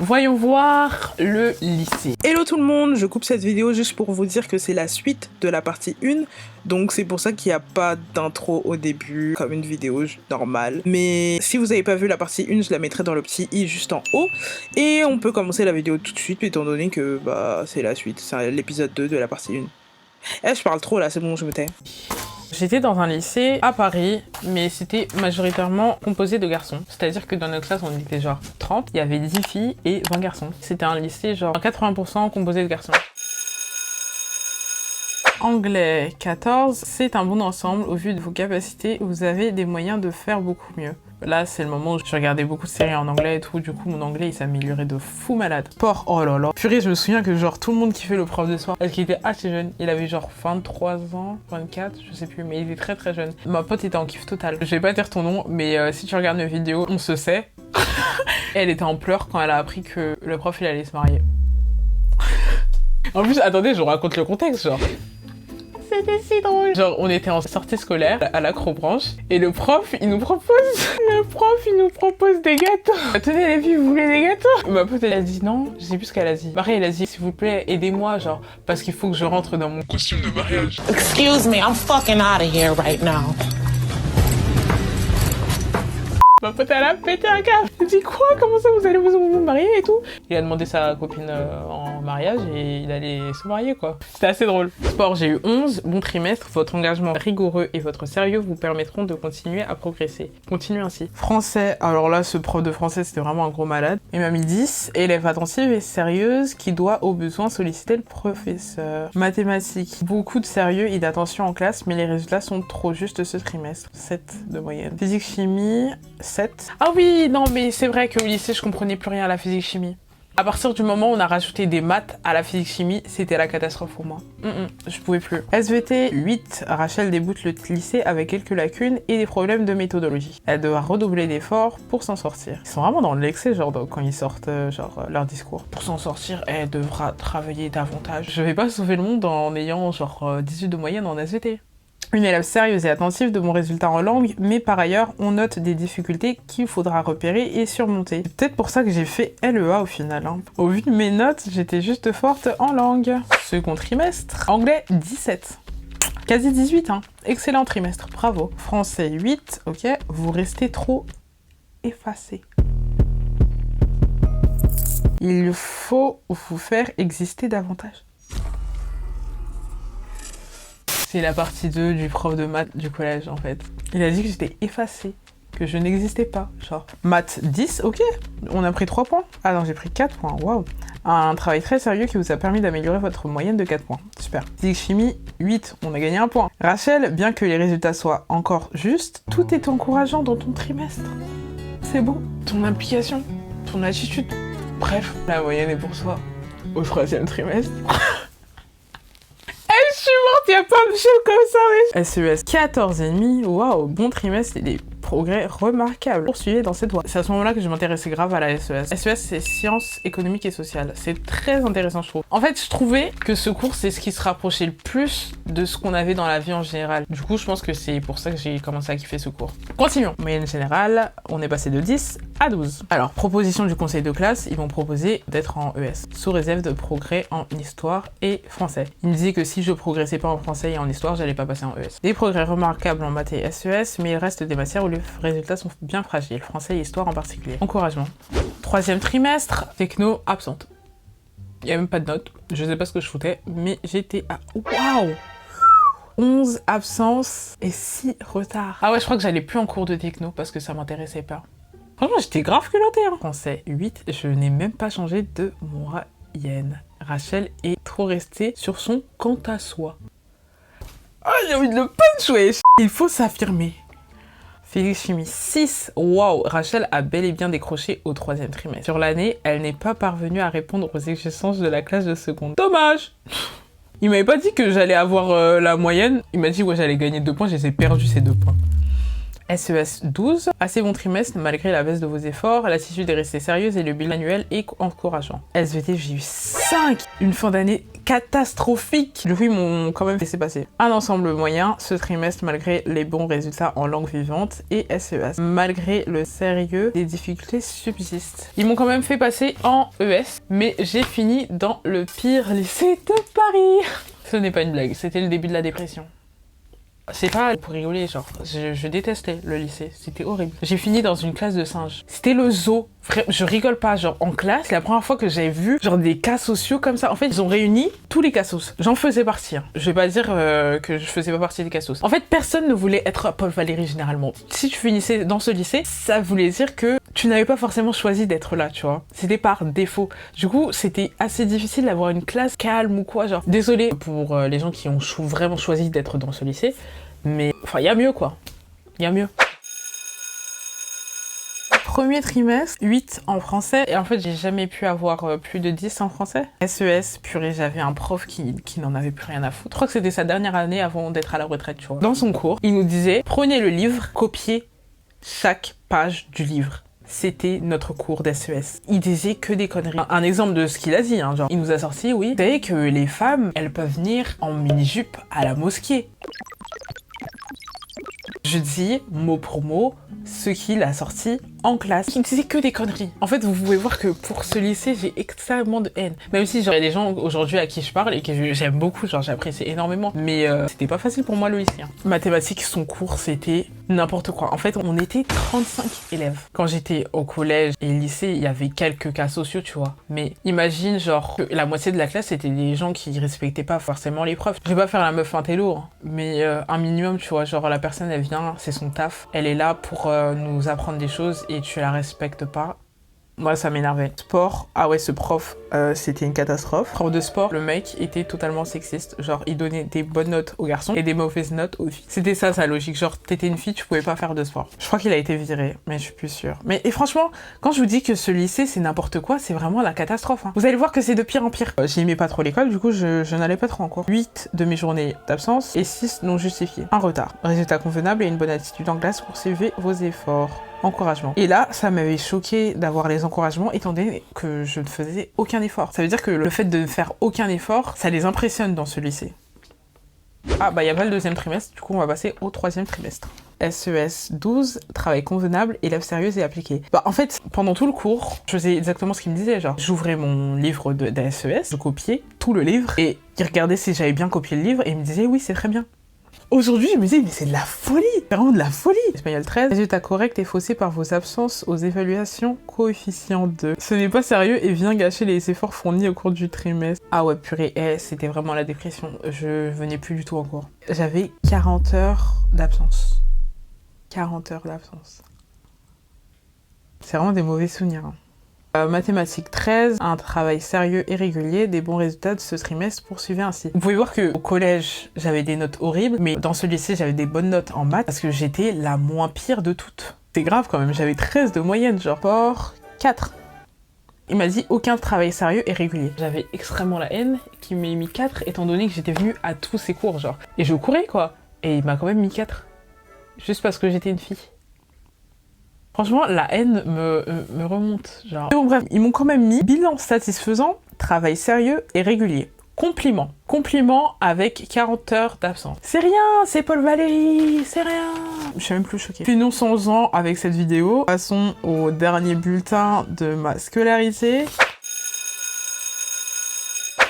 Voyons voir le lycée. Hello tout le monde, je coupe cette vidéo juste pour vous dire que c'est la suite de la partie 1. Donc c'est pour ça qu'il n'y a pas d'intro au début, comme une vidéo normale. Mais si vous n'avez pas vu la partie 1, je la mettrai dans le petit i juste en haut. Et on peut commencer la vidéo tout de suite, étant donné que c'est la suite, c'est l'épisode 2 de la partie 1. Eh, je parle trop là, c'est bon, je me tais. J'étais dans un lycée à Paris, mais c'était majoritairement composé de garçons. C'est-à-dire que dans notre classe, on était genre 30, il y avait 10 filles et 20 garçons. C'était un lycée genre 80% composé de garçons. Anglais 14, c'est un bon ensemble. Au vu de vos capacités, vous avez des moyens de faire beaucoup mieux. Là, c'est le moment où je regardais beaucoup de séries en anglais et tout, du coup, mon anglais, il s'améliorait de fou malade. Sport, oh là là. Purée, je me souviens que genre, tout le monde kiffait le prof de sport, parce qu'il était assez jeune. Il avait genre 23 ans, 24, je sais plus, mais il était très très jeune. Ma pote était en kiff total. Je vais pas dire ton nom, mais si tu regardes mes vidéos, on se sait. Elle était en pleurs quand elle a appris que le prof, il allait se marier. En plus, attendez, je vous raconte le contexte, genre. C'était si drôle. Genre, on était en sortie scolaire à l'acrobranche et le prof, il nous propose des gâteaux. Tenez les filles, vous voulez des gâteaux? Ma pote, elle a dit non, je sais plus ce qu'elle a dit. Marie, elle a dit, s'il vous plaît, aidez-moi, genre, parce qu'il faut que je rentre dans mon costume de mariage. Excuse me, I'm fucking out of here right now. Ma pote, elle a pété un câble. Elle dit quoi? Comment ça, vous allez vous marier et tout? Il a demandé sa copine en mariage et il allait se marier, quoi. C'était assez drôle. Sport, j'ai eu 11. Bon trimestre. Votre engagement rigoureux et votre sérieux vous permettront de continuer à progresser. Continuez ainsi. Français, alors là, ce prof de français, c'était vraiment un gros malade. Il m'a mis 10. Élève attentive et sérieuse qui doit au besoin solliciter le professeur. Mathématiques, beaucoup de sérieux et d'attention en classe, mais les résultats sont trop justes ce trimestre. 7 de moyenne. Physique, chimie, 7. Ah oui, non, mais c'est vrai qu'au lycée, je comprenais plus rien à la physique-chimie. À partir du moment où on a rajouté des maths à la physique-chimie, c'était la catastrophe pour moi. Je pouvais plus. SVT 8. Rachel débute le lycée avec quelques lacunes et des problèmes de méthodologie. Elle devra redoubler d'efforts pour s'en sortir. Ils sont vraiment dans l'excès, genre, quand ils sortent leur discours. Pour s'en sortir, elle devra travailler davantage. Je vais pas sauver le monde en ayant genre 18 de moyenne en SVT. Une élève sérieuse et attentive de bons résultats en langue, mais par ailleurs, on note des difficultés qu'il faudra repérer et surmonter. C'est peut-être pour ça que j'ai fait LEA au final. Au vu de mes notes, j'étais juste forte en langue. Second trimestre, anglais 17. Quasi 18, Excellent trimestre, bravo. Français 8, ok, vous restez trop effacé. Il faut vous faire exister davantage. C'est la partie 2 du prof de maths du collège, en fait. Il a dit que j'étais effacée, que je n'existais pas, genre. Maths 10, ok, on a pris 3 points. Ah non, j'ai pris 4 points, waouh. Un travail très sérieux qui vous a permis d'améliorer votre moyenne de 4 points. Super. Physique chimie, 8, on a gagné 1 point. Rachel, bien que les résultats soient encore justes, tout est encourageant dans ton trimestre. C'est beau. Ton implication, ton attitude. Bref, la moyenne est pour soi. Au 3e trimestre. Il y a plein de choses comme ça, oui. SES 14,5, waouh, bon trimestre et des progrès remarquables. Poursuivez dans cette voie. C'est à ce moment-là que je m'intéressais grave à la SES. SES, c'est sciences économiques et sociales. C'est très intéressant, je trouve. En fait, je trouvais que ce cours, c'est ce qui se rapprochait le plus de ce qu'on avait dans la vie en général. Du coup, je pense que c'est pour ça que j'ai commencé à kiffer ce cours. Continuons. Moyenne générale, on est passé de 10 à 12. Alors, proposition du conseil de classe, ils vont proposer d'être en ES, sous réserve de progrès en histoire et français. Il me disait que si je progressais pas en français et en histoire, j'allais pas passer en ES. Des progrès remarquables en maths et SES, mais il reste des matières où les résultats sont bien fragiles, français et histoire en particulier. Encouragement. 3e trimestre, techno absente. Il n'y a même pas de notes, je sais pas ce que je foutais, mais j'étais à... Waouh, 11 absences et 6 retards. Ah ouais, je crois que j'allais plus en cours de techno parce que ça m'intéressait pas. Franchement, j'étais grave culottée. Français 8, je n'ai même pas changé de moyenne. Rachel est trop restée sur son quant à soi. Ah, j'ai envie de le punch, wesh. Il faut s'affirmer. Physique chimie 6, waouh, Rachel a bel et bien décroché au 3e trimestre. Sur l'année, elle n'est pas parvenue à répondre aux exigences de la classe de seconde. Dommage. Il m'avait pas dit que j'allais avoir la moyenne, il m'a dit ouais j'allais gagner 2 points, je les ai perdus ces 2 points. SES 12, assez bon trimestre malgré la baisse de vos efforts, l'attitude est restée sérieuse et le bilan annuel est encourageant. SVT, j'ai eu 5, une fin d'année catastrophique. Du coup, ils m'ont quand même laissé passer. Un ensemble moyen ce trimestre malgré les bons résultats en langue vivante et SES. Malgré le sérieux, des difficultés subsistent. Ils m'ont quand même fait passer en ES, mais j'ai fini dans le pire lycée de Paris. Ce n'est pas une blague, c'était le début de la dépression. C'est pas pour rigoler, genre, je détestais le lycée, c'était horrible. J'ai fini dans une classe de singes. C'était le zoo. Je rigole pas, genre, en classe, c'est la première fois que j'avais vu, genre, des cas sociaux comme ça. En fait, ils ont réuni tous les cas sociaux. J'en faisais partie, hein. Je vais pas dire que je faisais pas partie des cas sociaux. En fait, personne ne voulait être Paul Valéry, généralement. Si tu finissais dans ce lycée, ça voulait dire que tu n'avais pas forcément choisi d'être là, tu vois. C'était par défaut. Du coup, c'était assez difficile d'avoir une classe calme ou quoi, genre. Désolée pour les gens qui ont vraiment choisi d'être dans ce lycée, mais enfin, il y a mieux, quoi. Il y a mieux. Premier trimestre, 8 en français, et en fait j'ai jamais pu avoir plus de 10 en français. SES, purée, j'avais un prof qui n'en avait plus rien à foutre. Je crois que c'était sa dernière année avant d'être à la retraite, tu vois. Dans son cours, il nous disait, prenez le livre, copiez chaque page du livre. C'était notre cours d'SES. Il disait que des conneries. Un exemple de ce qu'il a dit, hein, genre, il nous a sorti, oui, vous savez que les femmes, elles peuvent venir en mini-jupe à la mosquée. Je dis, mot pour mot, ce qu'il a sorti en classe. Il disait que des conneries. En fait, vous pouvez voir que pour ce lycée, j'ai extrêmement de haine. Même si il y a des gens aujourd'hui à qui je parle et que j'aime beaucoup, genre j'apprécie énormément. Mais c'était pas facile pour moi le lycée. Hein. Mathématiques, son cours, c'était n'importe quoi. En fait, on était 35 élèves. Quand j'étais au collège et lycée, il y avait quelques cas sociaux, tu vois. Mais imagine, genre, que la moitié de la classe, c'était des gens qui respectaient pas forcément les profs. Je vais pas faire la meuf intello, hein, mais un minimum, tu vois. Genre, la personne, elle vient, c'est son taf. Elle est là pour nous apprendre des choses et tu la respectes pas. Moi, ça m'énervait. Sport, ah ouais, ce prof, c'était une catastrophe. Prof de sport, le mec était totalement sexiste. Genre, il donnait des bonnes notes aux garçons et des mauvaises notes aux filles. C'était ça, sa logique. Genre, t'étais une fille, tu pouvais pas faire de sport. Je crois qu'il a été viré, mais je suis plus sûre. Mais et franchement, quand je vous dis que ce lycée, c'est n'importe quoi, c'est vraiment la catastrophe. Hein. Vous allez voir que c'est de pire en pire. J'aimais pas trop l'école, du coup, je n'allais pas trop en cours. 8 de mes journées d'absence et 6 non justifiées. Un retard. Résultat convenable et une bonne attitude en classe, poursuivez vos efforts. Encouragement. Et là, ça m'avait choqué d'avoir les encouragements étant donné que je ne faisais aucun effort. Ça veut dire que le fait de ne faire aucun effort, ça les impressionne dans ce lycée. Ah bah il n'y a pas le deuxième trimestre, du coup on va passer au troisième trimestre. SES 12, travail convenable, élève sérieuse et appliquée. Bah en fait, pendant tout le cours, je faisais exactement ce qu'il me disait, genre j'ouvrais mon livre de SES, je copiais tout le livre et il regardait si j'avais bien copié le livre et il me disait oui c'est très bien. Aujourd'hui, je me disais, mais c'est de la folie, vraiment de la folie. Espagnol 13, résultat correct et faussé par vos absences aux évaluations coefficient 2. Ce n'est pas sérieux et vient gâcher les efforts fournis au cours du trimestre. Ah ouais, purée, c'était vraiment la dépression. Je venais plus du tout en cours. J'avais 40 heures d'absence. 40 heures d'absence. C'est vraiment des mauvais souvenirs. Hein. Mathématiques 13, un travail sérieux et régulier, des bons résultats de ce trimestre, poursuivez ainsi. Vous pouvez voir qu'au collège, j'avais des notes horribles, mais dans ce lycée, j'avais des bonnes notes en maths parce que j'étais la moins pire de toutes. C'est grave quand même, j'avais 13 de moyenne, genre sport 4. Il m'a dit aucun travail sérieux et régulier. J'avais extrêmement la haine qui m'ait mis 4 étant donné que j'étais venue à tous ses cours, genre. Et je courais quoi, et il m'a quand même mis 4. Juste parce que j'étais une fille. Franchement, la haine me remonte, genre. Bon bref, ils m'ont quand même mis bilan satisfaisant, travail sérieux et régulier. Compliment. Compliment avec 40 heures d'absence. C'est rien, c'est Paul Valéry, c'est rien. Je suis même plus choquée. Finissons-en avec cette vidéo. Passons au dernier bulletin de ma scolarité.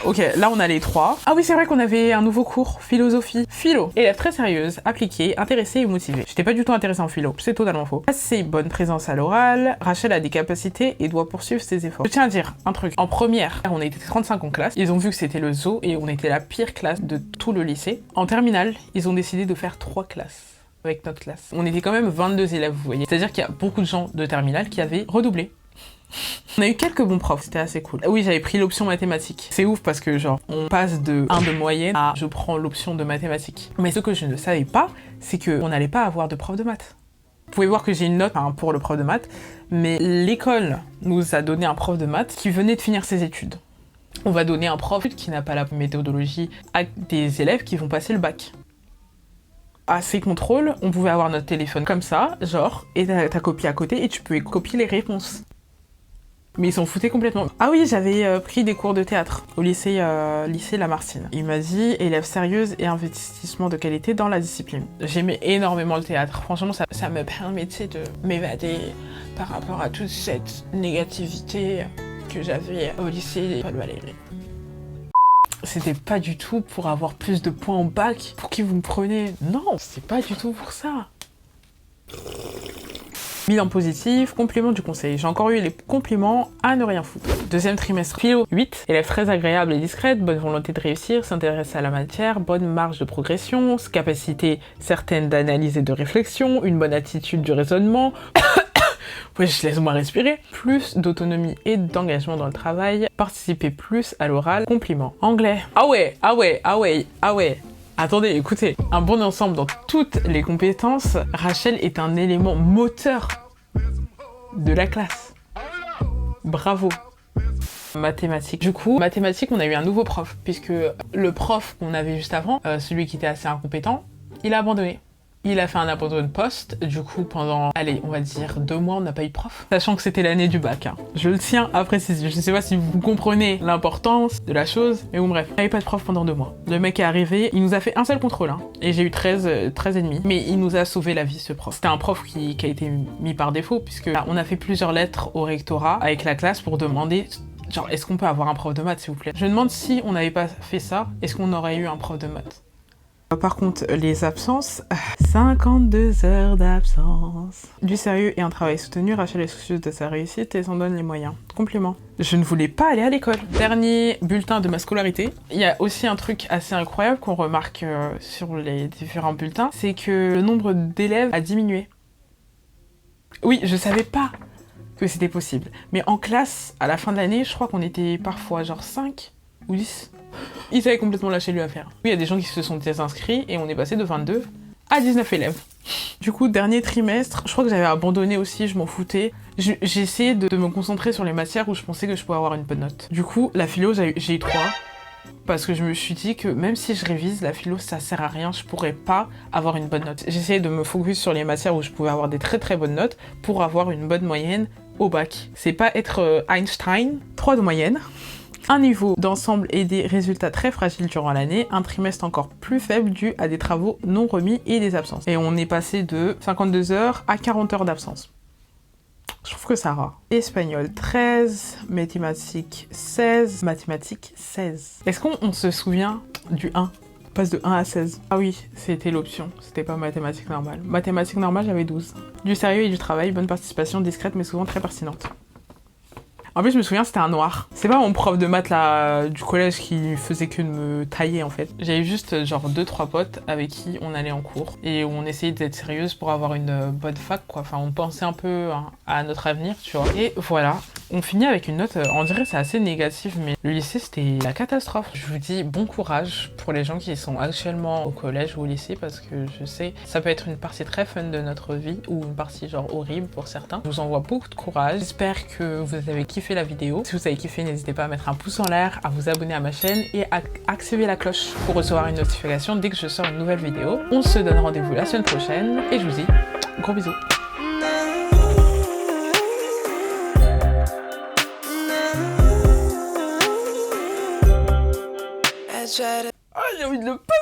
Ok, là on a les 3. Ah oui, c'est vrai qu'on avait un nouveau cours, philosophie. Philo. Élève très sérieuse, appliquée, intéressée et motivée. J'étais pas du tout intéressée en philo, c'est totalement faux. Assez bonne présence à l'oral, Rachel a des capacités et doit poursuivre ses efforts. Je tiens à dire un truc. En première, on était 35 en classe. Ils ont vu que c'était le zoo et on était la pire classe de tout le lycée. En terminale, ils ont décidé de faire 3 classes avec notre classe. On était quand même 22 élèves, vous voyez. C'est-à-dire qu'il y a beaucoup de gens de terminale qui avaient redoublé. On a eu quelques bons profs, c'était assez cool. Oui, j'avais pris l'option mathématiques. C'est ouf parce que genre, on passe de 1 de moyenne à je prends l'option de mathématiques. Mais ce que je ne savais pas, c'est qu'on n'allait pas avoir de prof de maths. Vous pouvez voir que j'ai une note pour le prof de maths, mais l'école nous a donné un prof de maths qui venait de finir ses études. On va donner un prof qui n'a pas la méthodologie à des élèves qui vont passer le bac. à ces contrôles, on pouvait avoir notre téléphone comme ça, genre, et ta copie à côté, et tu pouvais copier les réponses. Mais ils s'en foutaient complètement. Ah oui, j'avais pris des cours de théâtre au lycée Lamartine. Il m'a dit « élève sérieuse et investissement de qualité dans la discipline ». J'aimais énormément le théâtre. Franchement, ça me permettait de m'évader par rapport à toute cette négativité que j'avais au lycée Paul Valéry. C'était pas du tout pour avoir plus de points au bac. Pour qui vous me prenez? Non, c'est pas du tout pour ça. Bilan positif, complément du conseil. J'ai encore eu les compliments à ne rien foutre. Deuxième trimestre, philo 8. Élève très agréable et discrète, bonne volonté de réussir, s'intéresse à la matière, bonne marge de progression, capacité certaine d'analyse et de réflexion, une bonne attitude du raisonnement. Ouais, laisse-moi respirer. Plus d'autonomie et d'engagement dans le travail, participer plus à l'oral, compliment. Anglais. Ah ouais. Attendez, écoutez, un bon ensemble dans toutes les compétences, Rachel est un élément moteur de la classe. Bravo. Mathématiques. Du coup, mathématiques, on a eu un nouveau prof, puisque le prof qu'on avait juste avant, celui qui était assez incompétent, il a abandonné. Il a fait un abandon de poste, du coup pendant, allez, on va dire 2 mois, on n'a pas eu de prof. Sachant que c'était l'année du bac, hein. Je le tiens à préciser, je sais pas si vous comprenez l'importance de la chose, mais bon bref, on n'avait pas de prof pendant 2 mois. Le mec est arrivé, il nous a fait un seul contrôle, hein, et j'ai eu 13 et demi, mais il nous a sauvé la vie ce prof. C'était un prof qui a été mis par défaut, puisque là, on a fait plusieurs lettres au rectorat avec la classe pour demander, genre, est-ce qu'on peut avoir un prof de maths s'il vous plaît? Je me demande si on n'avait pas fait ça, est-ce qu'on aurait eu un prof de maths? Par contre, les absences, 52 heures d'absence. Du sérieux et un travail soutenu, Rachel est soucieuse de sa réussite et s'en donne les moyens. Complément. Je ne voulais pas aller à l'école. Dernier bulletin de ma scolarité. Il y a aussi un truc assez incroyable qu'on remarque sur les différents bulletins, c'est que le nombre d'élèves a diminué. Oui, je savais pas que c'était possible. Mais en classe, à la fin de l'année, je crois qu'on était parfois genre 5 ou 10. Ils avaient complètement lâché lui à faire. Il y a des gens qui se sont désinscrits et on est passé de 22 à 19 élèves. Du coup, dernier trimestre, je crois que j'avais abandonné aussi, je m'en foutais. J'ai essayé de me concentrer sur les matières où je pensais que je pouvais avoir une bonne note. Du coup, la philo, j'ai eu 3. Parce que je me suis dit que même si je révise, la philo, ça sert à rien, je pourrais pas avoir une bonne note. J'essayais de me focus sur les matières où je pouvais avoir des très très bonnes notes pour avoir une bonne moyenne au bac. C'est pas être Einstein, 3 de moyenne. Un niveau d'ensemble et des résultats très fragiles durant l'année, un trimestre encore plus faible dû à des travaux non remis et des absences. Et on est passé de 52 heures à 40 heures d'absence. Je trouve que ça va. Espagnol 13, mathématiques 16, mathématiques 16. Est-ce qu'on se souvient du 1 ? On passe de 1 à 16. Ah oui, c'était l'option, c'était pas mathématiques normales. Mathématiques normales, j'avais 12. Du sérieux et du travail, bonne participation, discrète mais souvent très pertinente. En plus, je me souviens, c'était un noir. C'est pas mon prof de maths là, du collège qui faisait que de me tailler en fait. J'avais juste genre 2-3 potes avec qui on allait en cours et où on essayait d'être sérieuse pour avoir une bonne fac quoi. Enfin, on pensait un peu à notre avenir, tu vois. Et voilà, on finit avec une note, on dirait c'est assez négatif, mais le lycée c'était la catastrophe. Je vous dis bon courage pour les gens qui sont actuellement au collège ou au lycée parce que je sais, ça peut être une partie très fun de notre vie ou une partie genre horrible pour certains. Je vous envoie beaucoup de courage. J'espère que vous avez kiffé la vidéo. Si vous avez kiffé, n'hésitez pas à mettre un pouce en l'air, à vous abonner à ma chaîne et à activer la cloche pour recevoir une notification dès que je sors une nouvelle vidéo. On se donne rendez-vous la semaine prochaine et je vous dis gros bisous. Ah, j'ai envie de le punch.